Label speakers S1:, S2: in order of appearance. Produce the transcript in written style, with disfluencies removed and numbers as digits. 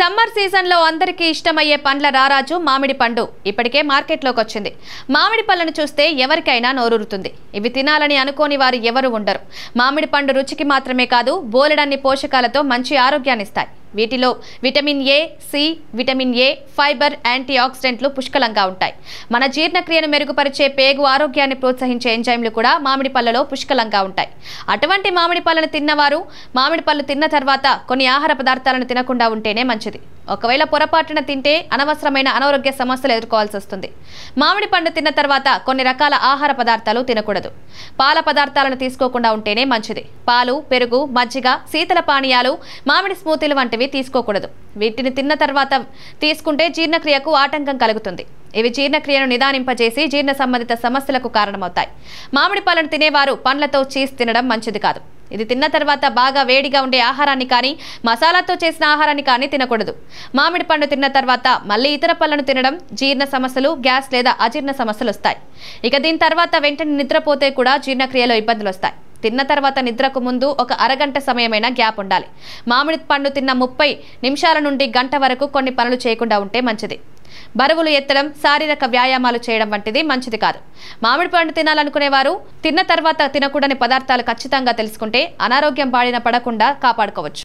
S1: Summer సీజన్లో అందరికీ ఇష్టమయ్యే పండ్ల రారాజు మామిడి పండు ఇప్పటికే మార్కెట్లోకి వచ్చింది. మామిడి పళ్ళను చూస్తే ఎవరికైనా నోరూరుతుంది. ఇవి తినాలని అనుకోని వారు ఎవరు ఉండరు. మామిడి పండు రుచికి మాత్రమే కాదు, బోలెడన్ని పోషకాలతో మంచి ఆరోగ్యాన్ని ఇస్తాయి. వీటిలో vitamin A, C, vitamin A, fibre, యాంటీ ఆక్సిడెంట్లు పుష్కలంగా ఉంటాయి. మన జీర్ణక్రియను మెరుగుపరిచే పేగు ఆరోగ్యాన్ని ప్రోత్సహించే ఎంజైమ్లు కూడా మామిడి పళ్ళలో పుష్కలంగా ఉంటాయి. అటువంటి మామిడి పళ్ళను తిన్నవారు మామిడి పళ్ళు తిన్న తర్వాత కొన్ని ఆహార పదార్థాలను తినకుండా ఉంటేనే మంచిది. ఒకవేళ పొరపాటున తింటే అనవసరమైన అనారోగ్య సమస్యలు ఎదుర్కోవాల్సి వస్తుంది. మామిడి పండు తిన్న తర్వాత కొన్ని రకాల ఆహార పదార్థాలు తినకూడదు. పాల పదార్థాలను తీసుకోకుండా ఉంటేనే మంచిది. పాలు, పెరుగు, మజ్జిగ, శీతల పానీయాలు, మామిడి స్మూతీలు వంటివి తీసుకోకూడదు. వీటిని తిన్న తర్వాత తీసుకుంటే జీర్ణక్రియకు ఆటంకం కలుగుతుంది. ఇవి జీర్ణక్రియను నిదానింపజేసి జీర్ణ సంబంధిత సమస్యలకు కారణమవుతాయి. మామిడి పళ్ళను తినేవారు పండ్లతో చీజ్ తినడం మంచిది కాదు. ఇది తిన్న తర్వాత బాగా వేడిగా ఉండే ఆహారాన్ని కానీ, మసాలాతో చేసిన ఆహారాన్ని కానీ తినకూడదు. మామిడి పండు తిన్న తర్వాత మళ్ళీ ఇతర పళ్ళను తినడం జీర్ణ సమస్యలు, గ్యాస్ లేదా అజీర్ణ సమస్యలు వస్తాయి. ఇక దీని తర్వాత వెంటనే నిద్రపోతే కూడా జీర్ణక్రియలో ఇబ్బందులు వస్తాయి. తిన్న తర్వాత నిద్రకు ముందు ఒక అరగంట సమయమైనా గ్యాప్ ఉండాలి. మామిడి పండు తిన్న 30 నిమిషాల నుండి గంట వరకు కొన్ని పనులు చేయకుండా ఉంటే మంచిది. బరువులు ఎత్తడం, శారీరక వ్యాయామాలు చేయడం వంటిది మంచిది కాదు. మామిడి పండు తినాలనుకునేవారు తిన్న తర్వాత తినకూడని పదార్థాలు ఖచ్చితంగా తెలుసుకుంటే అనారోగ్యం బారిన పడకుండా కాపాడుకోవచ్చు.